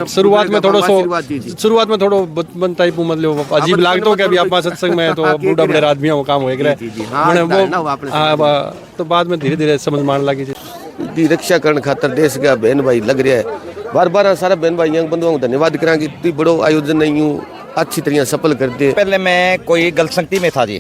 शुरुआत में थोड़ो बचपन टाइप मतलब अजीब लागतो कि अभी आप सत्संग में तो बूढ़ा बड़े आदमियों को काम होएगा तो बाद में धीरे धीरे समझ मान लगी की रक्षा करने खातर देश का बहन भाई लग रहा है। बार बार सारा बहन भाई यंग बंधुओं को धन्यवाद करा कि इतनी बड़ो आयोजन नहीं हूँ अच्छी तरह सफल कर दे। पहले मैं कोई गलत संगति में था जी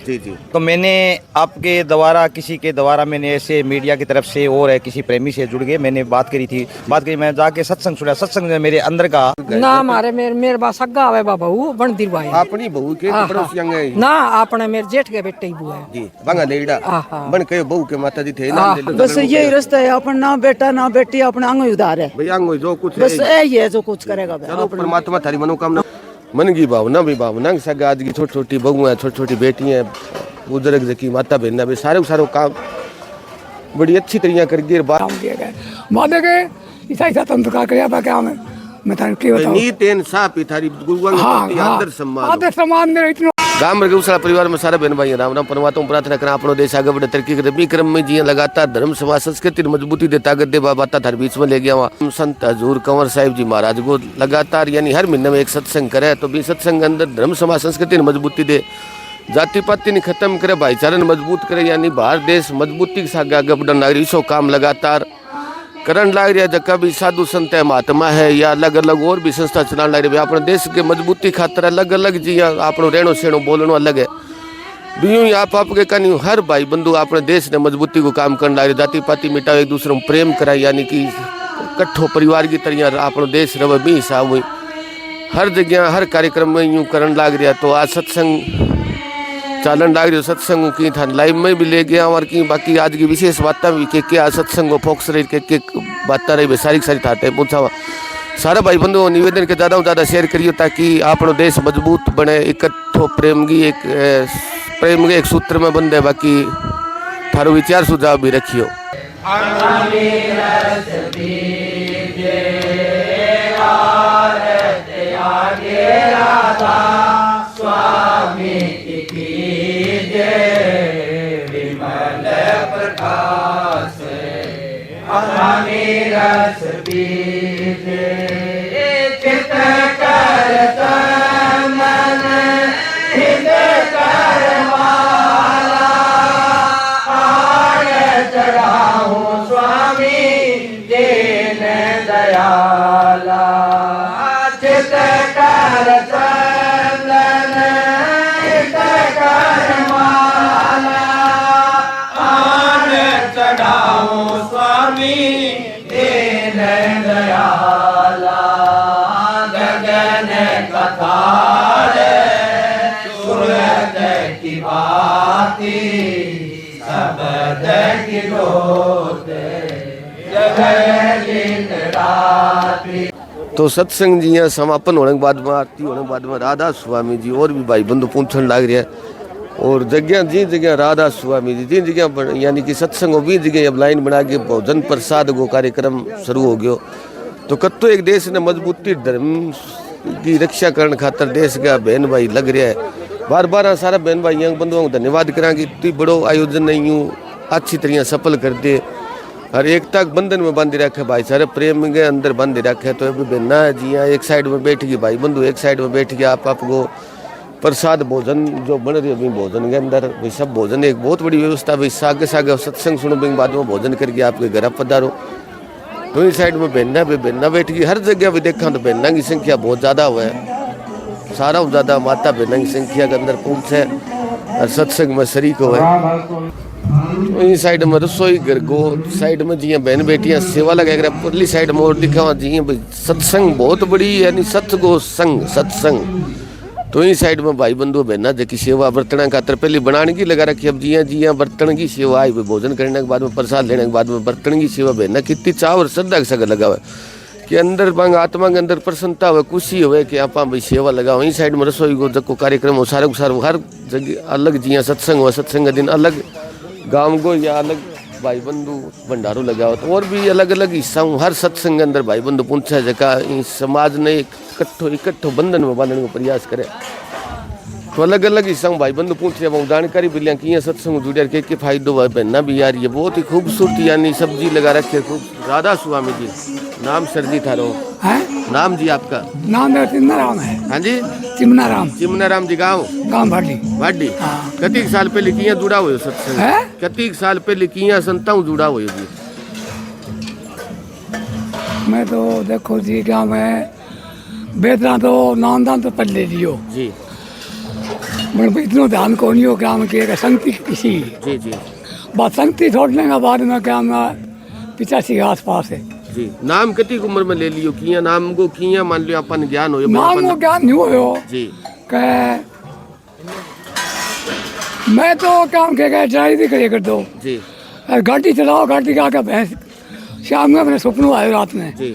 तो मैंने आपके द्वारा किसी के द्वारा मैंने ऐसे मीडिया की तरफ से और किसी प्रेमी से जुड़ गए, मैंने बात करी मैं जाके सत्संग सुना। सत्संग में मेरे अंदर का ना हमारे मेरे बा सगा आवे बाबा वो बन दिल भाई अपनी बहू के पड़ोसियां है ना अपने मेरे जेठ के बेटे ही बुआ है जी बंगा लेड़ा बन के बहू के माता जी थे ना बस यही रास्ता है अपन ना बेटा ना बेटी अपना आंगो उधार है भाई आंगो जो कुछ बस यही है जो कुछ करेगा चलो परमात्मा थारी मनोकामना मन की भावना भी भावना सगा आज की छोटी छोटी बहू है छोटी छोटी बेटी है बुजुर्ग की माता बहना भी सारे काम बड़ी अच्छी तरह करके माने के ईसाई स्वतंत्र का किया था क्या मैं थाने के बताऊं नीत इंसाफ ही थारी गुरुवां के आदर सम्मान मेरे इतना गांव गौशाला परिवार में सारे बहन भाई राम राम परमात्मा प्रार्थना करा अपनो देश आगे बढ़े तरक्की करे भी क्रम में जी लगातार धर्म समाज संस्कृति मजबूती दे ताकत दे बाबा थार बीच में ले गया वहाँ संत हजूर कंवर साहिब जी महाराज को लगातार यानी हर महीने में एक सत्संग करे तो भी सत्संग अंदर धर्म समाज संस्कृति मजबूती दे जाति पाति ने खत्म करे भाईचारा मजबूत करे यानी बाहर देश मजबूती के साथ आगे बढ़ना नागरिक सो काम लगातार करण लाग रहा जगह भी साधु संत है महात्मा है या अलग अलग और भी संस्था चलाने लग रही है अपने देश के मजबूती खातर अलग अलग जी आप रहनो सहनो बोलनो अलग है यूं ही आप आपके कहीं हर भाई बंधु अपने देश ने मजबूती को काम करने लग रहे जाति पाति मिटाओ एक दूसरे में प्रेम कराए यानी कि कट्ठो परिवार की तरह अपनो देश रवे भी हिसाब हुई हर जगह हर कार्यक्रम में यूं करण लाग रहा तो आज सत्संग चालन लाग रही सत्संग की था लाइव में भी ले गया और की बाकी आज की विशेष बातें भी के आज सत्संग फोक्स रही के बातें रही सारी थाते पूछा सारा भाई बंधुओं निवेदन के ज़्यादा शेयर करियो ताकि अपनो देश मजबूत बने इकट्ठो प्रेम की एक सूत्र में बंधे बाकी थारो विचार सुझाव भी रखियो। तो सत्संग जी समापन होने के बाद में आरती होने के बाद में राधा स्वामी जी और भी भाई बंधु पूछने लग रहे हैं और जगह जी जगह राधा स्वामी जी जिन जगह यानी कि सत्संग हो भी जगह अब लाइन बना के भोजन प्रसाद को कार्यक्रम शुरू हो गयो तो कत्तो एक देश ने मजबूती धर्म की रक्षा करने खातर देश का बहन भाई लग रहा है। बार बार सारा बहन भाई यंग बंधुओं को धन्यवाद करा कि इतनी बड़ो आयोजन नहीं हूँ अच्छी तरह सफल कर दे हर एकता बंधन में बांधी रखे भाईचारे प्रेम के अंदर बांधी रखे तो अभी बहना है जी हाँ एक साइड में बैठ गई भाई बंधु एक साइड में बैठ गया आपको प्रसाद भोजन जो बन रही है अभी भोजन के अंदर भाई सब भोजन एक बहुत बड़ी व्यवस्था भाई सागे सागे सत्संग सुनो भी बाद में भोजन करके आपके घर पधारो तो इस साइड में बहना बैठ गई हर जगह भी देखा तो बहना की संख्या बहुत ज़्यादा हुआ है सारा ज़्यादा माता बहना की संख्या के अंदर पहुँचे और सत्संग में शरीक हुआ इस साइड में रसोई घर को साइड में जी बहन बेटियां सेवा लगा परली साइड में और लिखा हुआ जी सत्संग बहुत बड़ी यानी सत्सगो संग सत्संग तो इस साइड में भाई बंधु बहना जबकि सेवा बर्तन खातर पहले बनाने की लगा रखी अब जी बर्तन की सेवा आई भोजन करने के बाद में प्रसाद लेने के बाद में बर्तन की सेवा बहना कितनी चाव और श्रद्धा के सगर लगा हुआ कि अंदर बांग आत्मा के अंदर प्रसन्नता हो खुशी हो कि आप भाई सेवा लगाओ इस साइड में रसोई को जब को कार्यक्रम हो सारे हर जगह अलग जी सत्संग हो सत्संग के दिन अलग गांव को या अलग भाई बंधु भंडारो लगाओ तो और भी अलग अलग हिस्सा हर सत्संग के अंदर भाई बंधु पूछा जगह समाज ने इकट्ठो बंधन में बांधने का प्रयास करे तो अलग अलग हिस्सा भाई बंधु पूछ रहे जानकारी बिलिया कि सत्संग जुड़े के फायदो बनना भी यार ये बहुत ही खूबसूरती यानी सब्जी लगा रखे खूब। राधा स्वामी जी नाम सर जी थारो है नाम जी आपका? नाम मेरा चिमना राम है। हाँ जी चिमना राम जी गाँव भाटी वाडी। कतिक साल पहले किया जुड़ा हुए सत्संग? है कतिक साल पहले किया संताऊ जुड़ा हुए जी? मैं तो देखो जी क्या मैं बेतना तो नामदान तो पढ़ ले लियो जी मैं इतना ध्यान को नहीं हो क्या मैं कि संगति किसी जी जी बस संगति छोड़ने के बाद में क्या मैं 85 के आस पास है जी। नाम कितनी उम्र में ले लियो किया नाम को किया मान लियो अपन ज्ञान हो नाम को ज्ञान नहीं हो जी के मैं तो काम के गए ड्राइव भी करिए कर दो जी गाड़ी चलाओ गाड़ी का आके भैंस शाम में मैंने सपनों आए रात में जी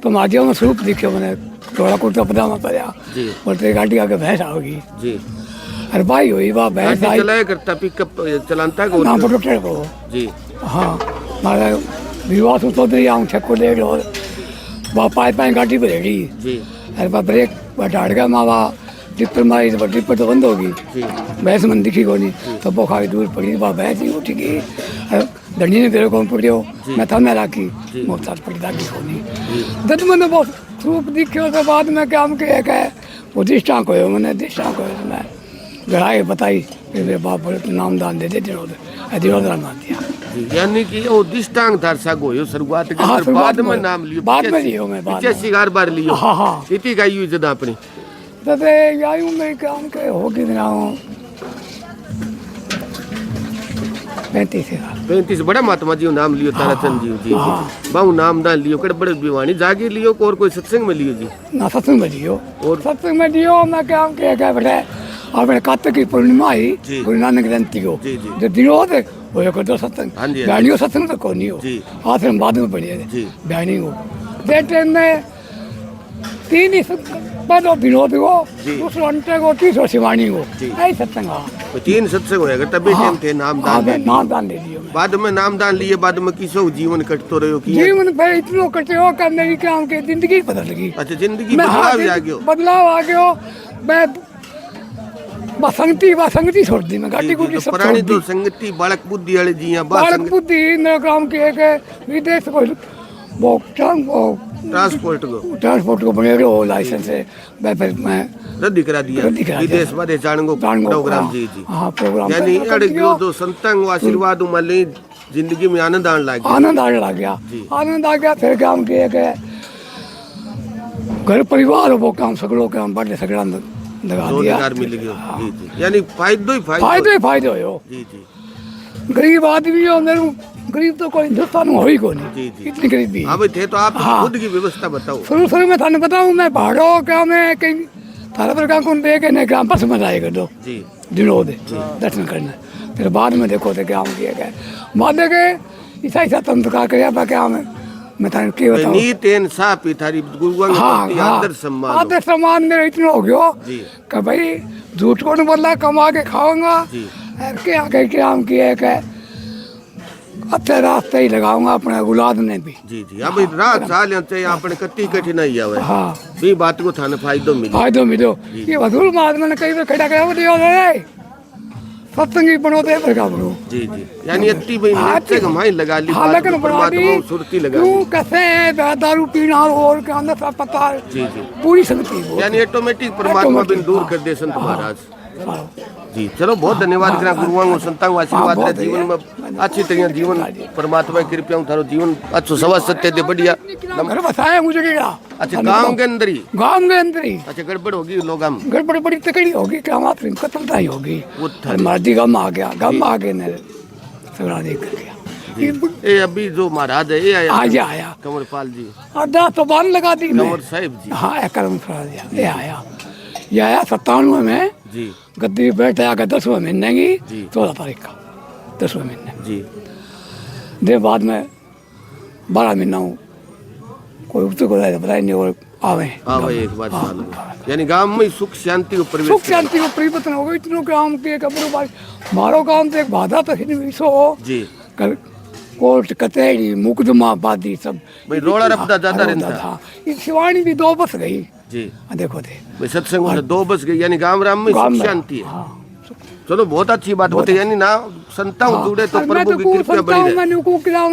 तो माजियों में स्वरूप दिखे मैंने थोड़ा कुर्ता पजामा पहना जी और तेरी गाड़ी आके भैंस आओगी जी। अरे भाई हुई वाह भैंस गाड़ी आई चलाया करता पिकअप चलाता को नाम प्रोटेक्टर को जी हाँ मारा विवाह से चौधरी आऊँ छक्को ले लो वहाँ पाए पाए गाड़ी पर रेडी जी अरे वह ब्रेक वह डाट गया माँ वहाँ टिप्पर मारी तो टिप्पर तो बंद होगी जी भैंस मन दिखी को नहीं तो वो खाई दूर पड़ी वह भैंस ही उठ गई धनी ने तेरे को पकड़ियो मैं था मैं राखी मोर साथ पड़ी राखी को नहीं जब मैंने वो रूप दिखे तो बाद में क्या हम के वो दिष्टांक हो मैंने दिष्टांक हो तो मैं गढ़ाई बताई कि मेरे बाप बोले तो नामदान दे दे दिनोदरा मान दिया जी। यानी कि वो दिष्टांग था सगो यो शुरुआत के हाँ, अंदर बाद में नाम लियो बाद में लियो मैं बाद में 85 बार लियो हाँ हाँ इतनी गाई हुई जदा अपनी तो यही मेरे काम के हो कितना हूँ 35 बड़ा महात्मा जी नाम लियो ताराचंद जी जी बहु नाम दान लियो कड़े बड़े भिवानी जागे लियो और कोई सत्संग में लियो जी ना सत्संग में लियो और सत्संग में लियो मैं काम के क्या बैठे अपने कार्तिक की पूर्णिमा आई जी। गुरु नानक जयंती को जी, जी। जो दिन होते वो एक दो सत्संग हाँ जी, हाँ जी। बयानी सत्संग तो कोई नहीं हो जी। आश्रम बाद में बढ़िया जी। बयानी हो बेटे में 3 ही पहले विनोद को जी। दूसरा अंटे को तीसरा शिवानी को जी। यही सत्संग हाँ तो 3 सत्संग होएगा तभी टाइम थे नाम दान ले लियो। नाम दान ले लियो मैं। बाद में नाम दान लिए बाद में किसो जीवन कटतो रहो कि जीवन भाई इतना कटे हो कर मेरी काम के जिंदगी बदल गई अच्छा जिंदगी मैं बदलाव भी आ गयो बदलाव आ गयो मैं बसंगति छोड़ दी मैं गाड़ी गुड़ी सब छोड़ पुरानी दी तो संगति बालक बुद्धि वाले जी हैं बालक बुद्धि मेरा काम के एक विदेश को वो ट्रांसपोर्ट को ट्रांसपोर्ट को बने वो लाइसेंस है मैं रद्द करा दिया रद्द करा दिया। विदेश वाले जान को प्रोग्राम जी जी हाँ प्रोग्राम यानी अड़ गयो तो संतंग आशीर्वाद मले जिंदगी में आनंद आने लग गया आनंद आने लग गया आनंद आ गया फिर काम के एक घर परिवार वो काम सगड़ों काम बड़े सगड़ा लगा दिया रोजगार मिल गयो जी जी यानी फायदो ही फायदे हो जी जी गरीब आदमी हो मेरे गरीब तो कोई हिंदुस्तान में हो ही कोई नहीं जी जी इतनी गरीबी हाँ भाई थे तो आप हाँ। खुद की व्यवस्था बताओ शुरू में थाने बताऊँ मैं पहाड़ों का मैं कहीं थारा पर कौन दे के नहीं ग्राम बस में जाए कर दो जी दिनों दे दर्शन करना फिर बाद में देखो तो क्या हम किया गया बाद में गए ईसा ईसा तंत्र का क्या क्या मैं थाने के बताऊँ नीत इंसाफ ही थारी गुरुआं हाँ के हाँ आदर सम्मान आदर सम्मान मेरा इतना हो गया जी कि भाई झूठ को नहीं बोला कमा के खाऊंगा जी के आगे क्या हम किए कि अच्छे रास्ते ही लगाऊंगा अपने औलाद ने भी जी जी अब रात साल चाहिए आपने कति कठिनाई आवे हाँ भी बात को थाने फायदो मिले फायदो मिलो ये वधूर माद मैंने कई बार खड़ा कराया दियो रे सत्संगी बनो दे पर का बनो जी जी यानी इतनी भाई नेचे कमाई लगा ली हाँ लेकिन बना दी परमात्मा सुरती लगा क्यों ली कैसे दारू पीना और के अंदर सब पता है जी जी पूरी संगति वो यानी ऑटोमेटिक परमात्मा बिन दूर कर दे संत महाराज जी चलो बहुत धन्यवाद करा गुरुआं को संतां को आशीर्वाद दे जीवन में अच्छी तरह जीवन परमात्मा की कृपा थारो जीवन अच्छो सवा सत्य दे बढ़िया घर बसाया मुझे क्या अच्छा गांव के अंदर ही गांव के अंदर ही अच्छा गड़बड़ होगी लोग हम गड़बड़ बड़ी तकड़ी होगी क्या मात्र कतलता ही होगी वो मर्जी गम आ गया ने सगड़ा देख गया ये अभी जो महाराज है ये आया कंवरपाल जी आधा तो बान लगा दी कंवर साहिब जी हाँ करम ये आया 97 में जी गद्दी बैठे आकर 10वें महीने की जी 14 तारीख का 10वें महीने जी दे बाद में 12 महीना हूँ कोई उसको बताया नहीं और आवे एक बात साल में यानी गांव में सुख शांति को प्रवेश सुख शांति को परिवर्तन हो गई इतनों काम के कब्र बारी मारो काम तो एक बाधा तो ही सो जी कल कोर्ट कचहरी मुकदमा बादी सब भाई रोड़ा रब्दा ज्यादा रहता था ये शिवानी भी 2 बस गई जी देखो थे भाई सत्संग में 2 बज गए यानी गांव राम में गाँव सुख में, शांति है। हाँ। चलो बहुत अच्छी बात बताई यानी ना संताओं जुड़े तो और मैं प्रभु की कूद कृपा सकता बड़ी हूँ, रहे। मैंने को किया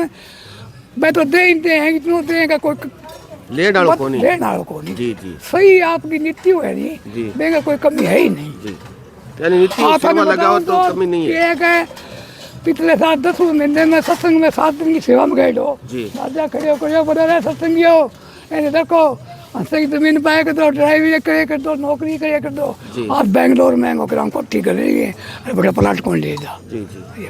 मैं तो दे हैं इतना दे का कोई ले डालो को नहीं। लेना को नहीं। जी जी सही आपकी नीति है नहीं जी। देगा कोई कमी है ही नहीं। जी यानी नीति हाँ, सेवा मैं लगाओ बताऊं तो कमी नहीं है। एक है पिछले साल 10 महीने में सत्संग में 7 दिन की सेवा में गए लो जी। राजा खड़े हो बता रहे सत्संगियो ऐसे देखो सही जमीन पाए कर दो ड्राइवरी करे कर दो नौकरी करे कर दो जी। आज बेंगलोर में ग्राम कोठी कर रही है अरे बड़ा प्लाट कौन ले जा जी जी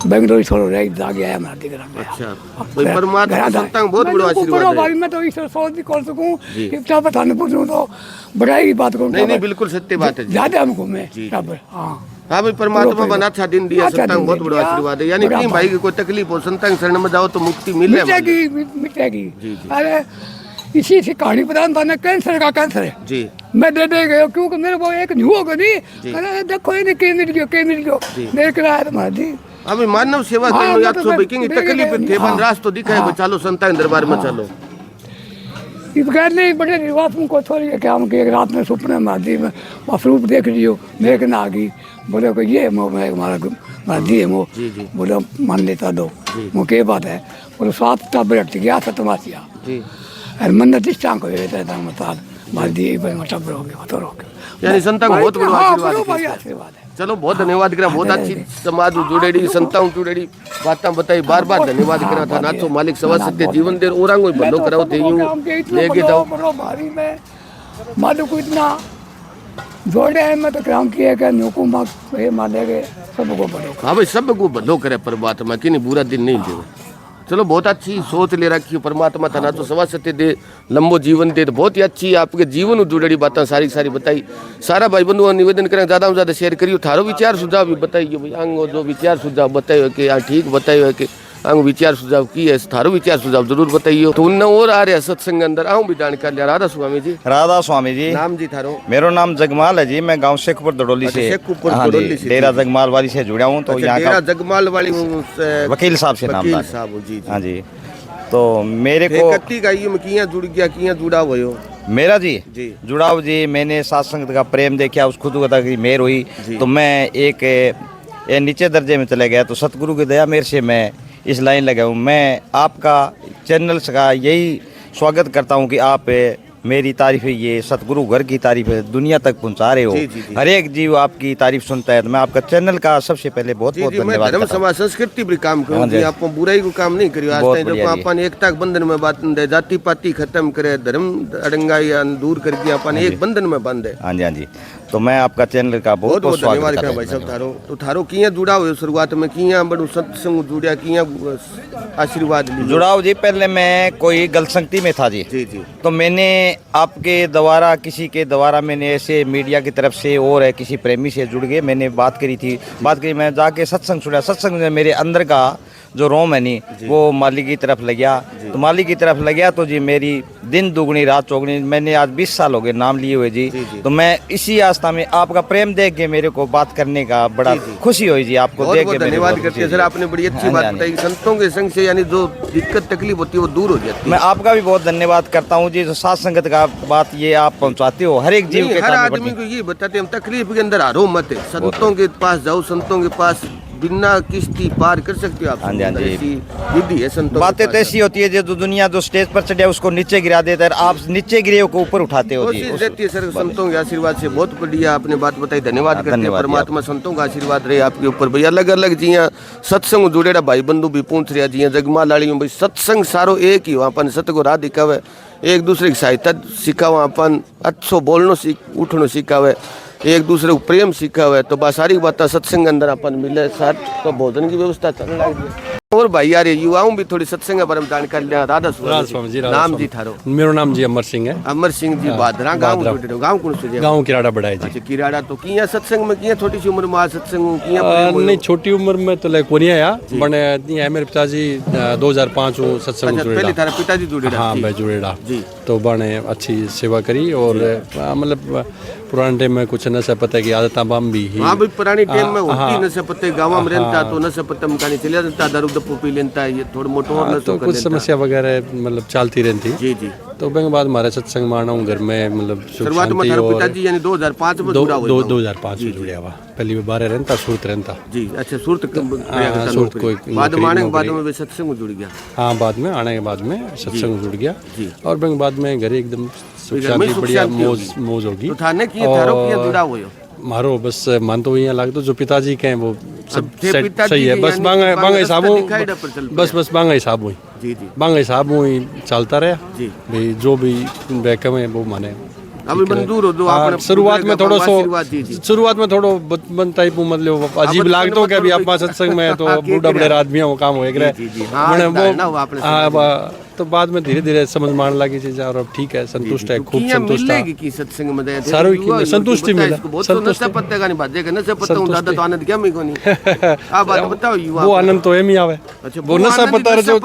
बेंगलोर छोड़ो रह जाके आया मेरा दिखरा में अच्छा भाई परमात्मा संतान बहुत बड़ा आशीर्वाद है। भाई मैं तो ईश्वर सोच भी कर सकूं जी। कि क्या बताने पूछूं तो बड़ाई की बात करूं नहीं नहीं बिल्कुल सत्य बात है जी। ज्यादा हमको मैं जी। सब हाँ हाँ भाई परमात्मा बना अच्छा दिन दिया अच्छा संतान दिन बहुत बड़ा दिया, आशीर्वाद है यानी बड़ा कहीं भाई की कोई तकलीफ हो संतान शरण में जाओ तो मुक्ति मिले मिटेगी मिटेगी जी, जी। अरे इसी से कहानी प्रधान था ना कैंसर का कैंसर है जी मैं दे गया क्योंकि मेरे को एक न्यू होगा नहीं अरे देखो इन्हें के मिल गयो मेरे किराया तुम्हारा जी अभी मानव सेवा हाँ, करने मैं याद तो सो बस बेकिंग देखे तकलीफ गए, थे हाँ। बन रास तो दिखाए हाँ। भाई चलो संतान दरबार में चलो। इस गैर नहीं बड़े रिवाज को थोड़ी है कि हम एक रात में सपने में आदि में मसरूफ देख लियो मेरे के ना आ गई बोले को ये मो मैं हमारा दी है मो जी, जी। बोले मान लेता दो वो क्या बात है बोले 7 टब रट गया सतमासिया जी और मन दिष्टांग को रहता है मताल मार दिए भाई मतलब हो गया तो हो गया यानी संतान को बहुत बड़ा हाँ, आशीर्वाद बड़ो भाई है। आशीर्वाद है चलो बहुत धन्यवाद करा बहुत अच्छी समाज जुड़ेड़ी संताओं जुड़ेड़ी बातें बताई बार बार धन्यवाद करा था ना तो मालिक सवा सत्य जीवन देर औरंगो भलो कराओ थे यूं लेके जाओ बड़ो भारी में मालूम को इतना जोड़े है मैं तो काम किया कि नौकू माँ ये माने के सबको बड़ो हाँ भाई सब को भलो करे परमात्मा की नहीं बुरा दिन नहीं दे। चलो बहुत अच्छी सोच ले रखी परमात्मा था ना तो सवा सत्य दे लंबो जीवन दे तो बहुत ही अच्छी आपके जीवन में जुड़ेड़ी बातें सारी सारी बताई। सारा भाई बंधुओं निवेदन करें ज़्यादा से ज़्यादा शेयर करियो थारो विचार सुझाव भी बताइए भाई आंगो जो विचार सुझाव बताइए कि हाँ ठीक बताइए कि आंगो विचार सुझाव की है थारो विचार सुझाव जरूर बताइए। तो उन और आ रहे सत्संग अंदर आऊँ भी जानकारी लिया राधा स्वामी जी राधा स्वामी जी नाम जी थारो मेरा नाम जगमाल है जी मैं गांव शेखपुर दड़ोली अच्छा, से शेखपुर हाँ जी, दड़ोली से, डेरा जी। जगमाल वाली से जुड़ा हूँ तो अच्छा, यहाँ डेरा का जगमाल वाली वकील साहब से नाम वकील था साहब जी हाँ जी तो मेरे को कत्ती का ये में किया जुड़ गया किया जुड़ा हुए मेरा जी जी। जुड़ाव जी मैंने सात संगत का प्रेम देखा उस खुद की मेहर हुई जी। तो मैं एक ये नीचे दर्जे में चले गया तो सतगुरु की दया मेरे से मैं इस लाइन लगा हूँ। मैं आपका चैनल का यही स्वागत करता हूँ कि आप मेरी तारीफ है ये सतगुरु घर की तारीफ है दुनिया तक पहुँचा रहे हो जी, जी, जी। हर एक जीव आपकी तारीफ सुनता है तो मैं आपका चैनल का सबसे पहले बहुत जी बहुत जी मैं धन्यवाद धर्म करता हूँ। समाज संस्कृति भी काम हाँ करूँ जी। जी आपको बुराई को काम नहीं करियो आज बहुत तक बढ़िया जब जी। अपन एकता के बंधन में बांधे जाति पाति खत्म करे धर्म अड़ंगा या दूर करके अपन एक बंधन में बांधे। हाँ जी हाँ जी तो मैं आपका चैनल का बहुत बहुत स्वागत धन्यवाद करता करा हूँ। भाई साहब थारो तो थारो किया जुड़ा हुए शुरुआत में किया बड़ू सत्संग जुड़िया किया आशीर्वाद ली जुड़ाव जी पहले मैं कोई गलसंगति में था जी जी जी तो मैंने आपके द्वारा किसी के द्वारा मैंने ऐसे मीडिया की तरफ से और है किसी प्रेमी से जुड़ गए मैंने बात करी मैं जाके सत्संग सुना सत्संग में मेरे अंदर का जो रोम है नहीं वो मालिक की तरफ लग गया तो मालिक की तरफ लग गया तो जी मेरी दिन दुगनी रात चौगनी मैंने आज 20 साल हो गए नाम लिए हुए जी तो मैं इसी आस्था में आपका प्रेम देख के मेरे को बात करने का बड़ा खुशी हुई जी आपको बहुत देख बहुत के मेरे को धन्यवाद खुशी करते हैं हुई। सर आपने बड़ी अच्छी हाँ जी, बात हाँ जी। बताई संतों के संग से यानी जो दिक्कत तकलीफ होती है वो दूर हो जाती मैं आपका भी बहुत धन्यवाद करता हूँ जी जो सात संगत का बात ये आप पहुँचाते हो हर एक जीव नहीं, के हर कान में आदमी पड़ती को ये बताते हैं हम तकलीफ के अंदर हारो मत है संतों के पास जाओ संतों के पास बिना किश्ती पार कर सकते हो आप हाँ जी, हाँ जी। ऐसी विधि है संतों के बातें पास। तो ऐसी होती है जो दुनिया जो स्टेज पर चढ़े उसको नीचे गिरा देता है आप नीचे गिरे को ऊपर उठाते हो जी कोशिश रहती है सर संतों के आशीर्वाद से बहुत बढ़िया आपने बात बताई धन्यवाद करते हैं धन्यवाद जी परमात्मा संतों का आशीर्वाद रहे आपके ऊपर भाई अलग अलग जिया सत्संग जुड़ेड़ा भाई बंधु भी पूछ रहा जिया जगमा लाड़ी भाई सत्संग सारो एक ही अपन सत को राह दिखावे एक दूसरे की सहायता सिखावा अपन अच्छो बोलनो सीख उठनो सिखावे एक दूसरे को प्रेम सिखावे तो बस सारी बातें सत्संग अंदर अपन मिले साथ तो भोजन की व्यवस्था चलने लगी और भाई यार युवाओं भी थोड़ी सत्संग पर हम जानकारी लिया राधा स्वामी जी नाम जी थारो मेरो नाम जी अमर सिंह है अमर सिंह जी बादरा गांव जुड़े गांव कौन से गाँव किराड़ा बड़ा है जी अच्छा किराड़ा तो किया सत्संग में किया छोटी सी उम्र में आ सत्संग किया नहीं छोटी उम्र में तो लाइक कोनी आया बने है मेरे पिताजी 2005 में सत्संग अच्छा पहले जुड़ेड़ा थारा पिताजी जुड़े हाँ भाई जुड़ेड़ा जी तो बने अच्छी सेवा करी और मतलब पुराने टाइम में कुछ नशा पता की आदत बम भी ही हाँ भाई पुरानी टाइम में होती हाँ। नशे पत्ते गाँव में रहता तो नशे पत्ते मकानी चले जाता, दारू दप्पू पी लेता है, ये थोड़ा मोटा और तो नशा कर कुछ लेता। समस्या वगैरह मतलब चलती रहती। जी जी। तो बैंक बाद हमारे सत्संग में आना हूँ घर में मतलब सुख शुरुआत में शांति थारे और पिताजी यानी 2005 में जुड़ा हुआ था। 2005 में जुड़िया हुआ। पहले भी बाहर रहता सूरत रहता। जी अच्छा सूरत सूरत को बाद में आने के बाद में वे सत्संग में जुड़ गया। हाँ बाद में आने के बाद में सत्संग जुड़ गया जी। और बैंक बाद में घर एकदम सुख घर में शांति सुख बढ़िया शांति मौज होगी। तो थाने की थारो की जुड़ा हुआ हो। मारो बस मन तो यहाँ लग तो जो पिताजी के हैं वो सब थे सेट पिताजी सही है। के बस यानी बांगा बांगा रास्ता हिसाब दिखाई डा पर चल बस बांगा हिसाब हुई जी जी। बांगा हिसाब हुई चलता रहा जी। भाई जो भी बैकम है वो माने अभी मंजूर हो जो हाँ, आपने शुरुआत में थोड़ा आशीर्वाद जी जी। सो शुरुआत में थोड़ो बचपन टाइप मतलब अजीब लागत हो क्या भी आप सत्संग में तो बूढ़ा बड़े आदमी वो काम हो जी, जी, हाँ, वो आपने तो बाद में धीरे धीरे समझ में आने लगी चीजें और अब ठीक है संतुष्ट है खूब संतुष्ट है मिलेगी की सत्संग में दे सारों की संतुष्टि मिला बहुत तो नशा पत्ते का नहीं बात है नशा पत्ता हूं दादा तो आनंद क्या मैं को नहीं आप बात बताओ युवा वो आनंद तो एम ही आवे अच्छा, वो नशा पत्ता जो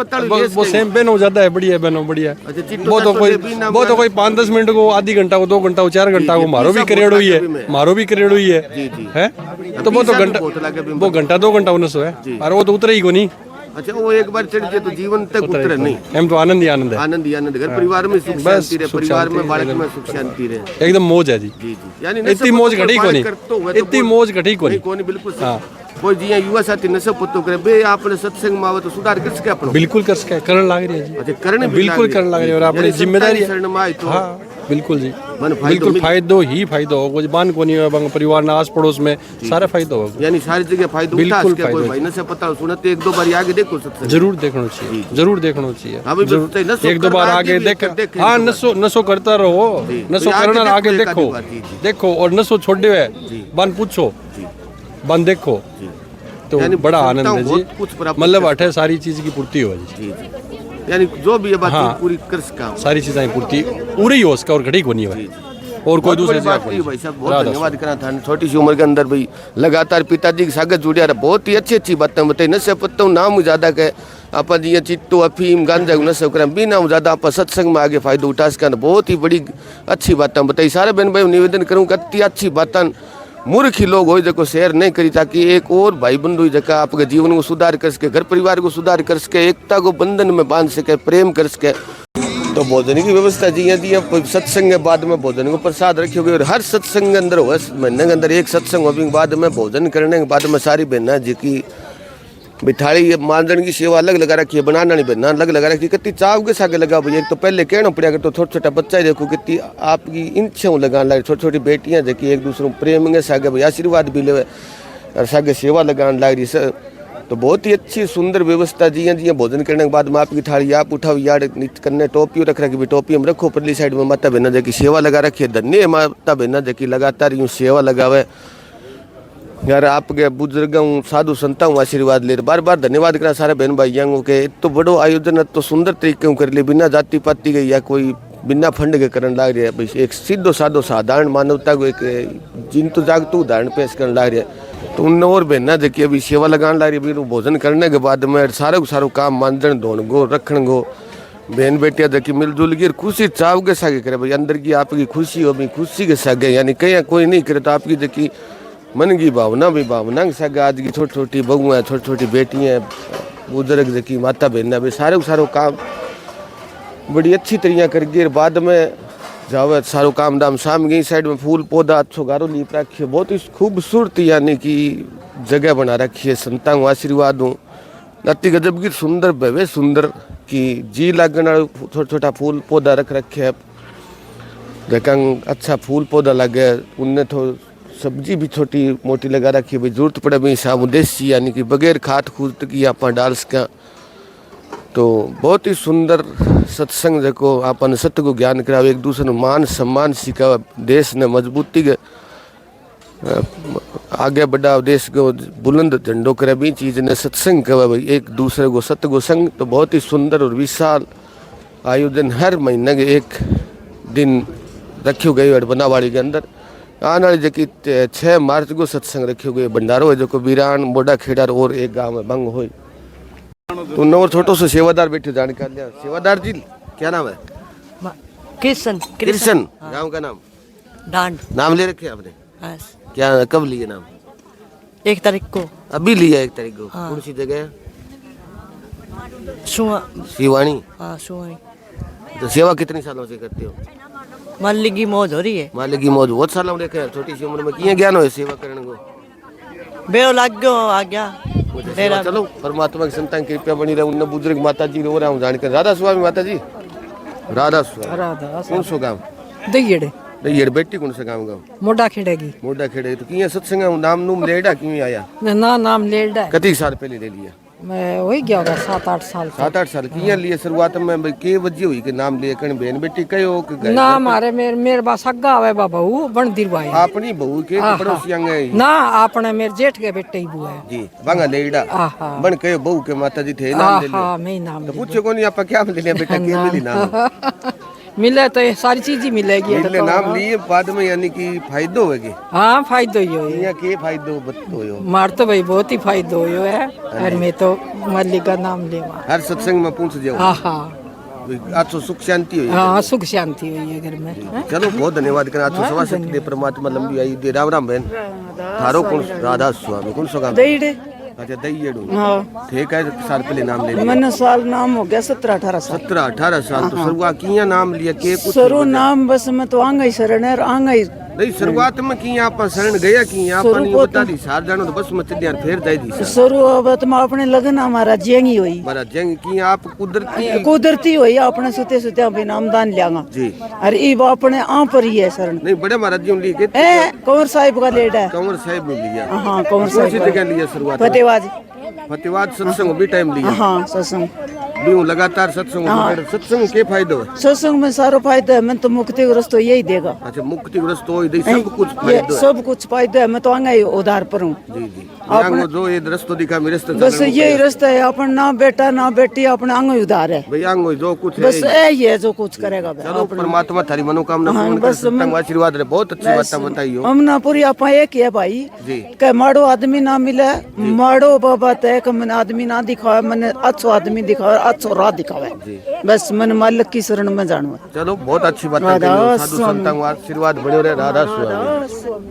वो सेम पेन हो जाता है बढ़िया बनो बढ़िया अच्छा, चिट्टू वो तो तो कोई बिना वो तो कोई 5-10 मिनट को आधी घंटा को 2 घंटा को 4 घंटा को मारो भी करेड़ हुई है मारो भी करेड़ हुई है तो वो तो घंटा वो घंटा 2 घंटा उन्नस है और वो तो उतरे ही को नहीं। अच्छा वो एक बार चढ़ जाए तो जीवन तक उतरे नहीं। एम तो आनंद ही आनंद है आनंद ही आनंद घर परिवार में सुख शांति रहे परिवार में बालक में सुख शांति रहे एकदम मौज है जी जी जी। यानी इतनी मौज घटी को नहीं इतनी मौज घटी को नहीं कोनी बिल्कुल कोई जी युवा साथी नशा पत्तो करे बे आपने सत्संग में आवे तो सुधार कर सके अपनो बिल्कुल कर सके करने लग रही है जी। अच्छा करने बिल्कुल करने लग रही है और अपनी जिम्मेदारी है। शरण में आई तो हाँ बिल्कुल जी मन बिल्कुल फायदो ही फायदो हो कुछ बान को नहीं हो परिवार ना आस पड़ोस में सारे फायदो हो यानी सारी जगह फायदा उठा बिल्कुल सके कोई भाई नशा पत्ता सुनते एक दो बार आगे देखो सत्संग जरूर देखना चाहिए जरूर देखना चाहिए हाँ भाई जरूर बस नशो एक दो बार करना आगे भी देख देखे हाँ नशो नशो करता रहो नशो तो आगे करना आगे देखो देखो एक आधी बार, जी, जी। देखो और नशो छोड़े हुए बन पूछो बन देखो तो यानी बड़ा आनंद है बहुत जी कुछ प्राप्त मतलब अठे सारी चीज की पूर्ति हो जी जी जी। यानी जो भी ये बात हाँ। पूरी कर सका सारी चीजें पूर्ति पूरी हो उसका और घटी को नहीं हो और कोई दूसरी बात नहीं भाई साहब बहुत धन्यवाद करना था छोटी सी उम्र के अंदर भाई लगातार पिताजी के साथ जुड़िया रहा बहुत ही अच्छी अच्छी बातें बताई नशे पत्ता नाम ज्यादा के आप जी चिट्टू अफीम गांजा नशे करें बिना ज्यादा आप सत्संग में आगे फायदा उठा सकें बहुत ही बड़ी अच्छी बातें बताई सारे बहन भाई निवेदन करूँ कि अति अच्छी बातें मूर्ख ही लोग हो जो शेयर नहीं करी ताकि एक और भाई बंधु जगह आपके जीवन को सुधार कर सके घर परिवार को सुधार कर सके एकता को बंधन में बांध सके प्रेम कर सके। तो भोजन की व्यवस्था जी दी सत्संग के बाद में भोजन को प्रसाद रखे हुए और हर सत्संग के अंदर हो महीने के अंदर एक सत्संग होने के बाद में भोजन करने के बाद में सारी बहना जी की बिठाड़ी मांजन की सेवा अलग लगा रखी है बनाना नहीं बहना अलग लगा रखी कितनी चाव के सागे लगा भैया एक तो पहले कहना पड़ेगा तो छोटा छोटा बच्चा ही देखो कितनी आपकी इच्छाओं लगाने लगे छोटी छोटी बेटियां जो एक दूसरे को प्रेम में सागे भाई आशीर्वाद भी ले और सागे सेवा लगाने लग रही तो बहुत ही अच्छी सुंदर व्यवस्था जी जी भोजन करने के बाद में आपकी थाली आप उठाओ यार करने टोपी रख रखी टोपी हम रखो परली साइड में माता बहना जी सेवा लगा रखी है धन्य माता बहना जी लगातार यूँ सेवा लगावे यार आपके बुजुर्गों साधु संतों आशीर्वाद ले बार बार धन्यवाद करना सारे बहन भाइयों के तो बड़ो आयोजन तो सुंदर तरीके कर ले बिना जाति पाति के या कोई बिना फंड के करने लग रहा है भाई एक सीधो साधो साधारण मानवता को एक जिंतु जागतु उदाहरण पेश करने लग रहा है तो उन और बहना देखिए अभी सेवा लगाने लग रही है भोजन करने के बाद में सारो काम मांजन धोन गो रखन गो बहन बेटिया देखिए मिलजुल की खुशी चाव के सागे करे भाई अंदर की आपकी खुशी हो भी खुशी के सागे यानी कहीं कोई नहीं करे तो आपकी देखिए मन की भावना भी भावना के सागे आज की छोटी छोटी बहुएं छोटी छोटी बेटियां बुजुर्ग देखिए माता बहना भी सारो काम बड़ी अच्छी तरीके करके बाद में जावे सारो काम दाम शाम गई साइड में फूल पौधा अच्छो गारो लीप रखी है बहुत ही खूबसूरत यानी कि जगह बना रखी है संताओं आशीर्वाद हूँ अति गजब की सुंदर भव्य सुंदर कि जी लगने छोटा छोटा फूल पौधा रख रखे है जगह अच्छा फूल पौधा लगे उनने तो सब्जी भी छोटी मोटी लगा रखी है भाई जरूरत पड़े भाई साबु देसी यानी कि बगैर खाद खूद की आप डाल सकें तो बहुत ही सुंदर सत्संग जो आपन सत्य को ज्ञान करा एक दूसरे मान सम्मान सिखा देश ने मजबूती के आगे बढ़ा देश को बुलंद झंडो करे भी चीज ने सत्संग कहा भाई एक दूसरे को सत्य को संग तो बहुत ही सुंदर और विशाल आयोजन हर महीने के एक दिन रखी गई है बनावाड़ी के अंदर आने वाली जो कि 6 मार्च को सत्संग रखी गई भंडारो है जो को बीरान मोडा खेड़ार और एक गाँव में भंग हो तो न और छोटो से सेवादार बैठे जानकार लिया सेवादार जी क्या नाम है कृष्ण कृष्ण गांव का नाम डांड। नाम ले रखे आपने? बस क्या कब लिए नाम? 1 तारीख को। अभी लिया 1 तारीख को? हाँ। कौन सी जगह है? शिवानी। हाँ, शिवानी। तो सेवा कितनी सालों से करते हो? मालिक की मौज हो रही है। मालिक की मौज बहुत सालों देखे छोटी सी उम्र में किए ज्ञान हो सेवा करने को? बेरो लाग गयो आ गया। सेवा चलो परमात्मा की संतान की कृपा बनी रहे। उन बुजुर्ग माता जी रो रहा हूँ जानकर। राधा स्वामी माता जी, राधा स्वामी। कौन सो गाँव? दईयड़े दईयड़। बेटी कौन सा गाँव? गाँव मोटा खेड़ेगी। मोटा खेड़े। तो किया सत्संग नाम नूम लेडा क्यों आया? ना नाम लेडा है। कति साल पहले ले लिया? मैं वही गया होगा 7-8 साल। 7-8 साल किया लिए शुरुआत में भाई के वजह हुई कि नाम लिए कण बहन बेटी कहो कि ना हमारे मेरे पास अग्गा आवे बाबा वो बन दिलवाए। अपनी बहू के पड़ोसी अंगे ना आपने मेरे जेठ के बेटे ही बुआ है जी बांगा लेडा आहा। बन कहो बहू के माता जी थे नाम ले ले। हाँ मैं नाम तो पूछो कौन आप क्या ले लिया बेटा के मिली नाम? मिले तो ये सारी चीज ही मिलेगी। मिलने नाम लिए बाद में यानी कि फायदो होगी? हाँ फायदो ही हो यहाँ के फायदो बताओ? मार तो भाई बहुत ही फायदो हो है। और मैं तो मल्लिक का नाम लेवा हर सत्संग में पूछ जाओ। हाँ हाँ अच्छो सुख शांति हुई? हाँ सुख शांति हुई है घर में। चलो बहुत धन्यवाद करना। अच्छो सवा शक्ति दे परमात्मा लंबी आई दे। राम राम बहन। थारो कौन? राधा स्वामी। कौन सा काम? दईड़े। अच्छा दईयड़ू। हाँ ठीक है साल पहले नाम ले लिया? मैंने साल नाम हो गया 17-18 साल। 17-18 साल। तो शुरुआत किया नाम लिया के कुछ? सरो नाम बस मैं तो आंगा ही शरण है आंगा ही। नहीं शुरुआत में किया आप शरण गया किया अपन ये बता दी सार जानो तो बस मत दिया फिर दे दी सरो अब तो मैं अपने लगन हमारा जेंगी हुई। बड़ा जंग किया आप कुदरती हुई अपने सुते सुते अभी नामदान लियांगा जी। अरे ई अपने आ पर ही है शरण। नहीं बड़े महाराज जी लिए के ए कंवर साहिब का लेडा है। कंवर साहिब ने लिया? हाँ कंवर कौन सी साहिब जगह लिया शुरुआत? फतेहबाद। फतेहबाद सत्संग भी टाइम लिया? हाँ सत्संग भी लगातार सत्संग सत्संग के फायदे हो? सत्संग में सारो फायदा है। मैं तो मुक्ति ग्रस्त तो यही देगा। अच्छा मुक्ति ग्रस्त हो सब कुछ फायदा है? सब कुछ फायदा है। मैं तो आंगा ही उधार पर हूँ। जी जी आपने जो ये रास्ता दिखा मेरे रास्ते बस यही रास्ता है। अपन ना बेटा ना बेटी अपने आंगो ही उधार है। भैया जो कुछ बस यही है जो कुछ करेगा। चलो परमात्मा थारी मनोकामना पूर्ण करे। सत्संग आशीर्वाद रहे। बहुत अच्छी बात बताई हो। हम ना पूरी आप एक है भाई जी। के माड़ो आदमी ना मिले माड़ो बाबा तय के मैंने आदमी ना दिखावे मैंने अच्छो आदमी दिखावे अच्छो राह दिखावे। बस मैंने मालिक की शरण में जानू। चलो बहुत अच्छी बात है। साधु संतां आशीर्वाद बने रहे। राधा स्वामी।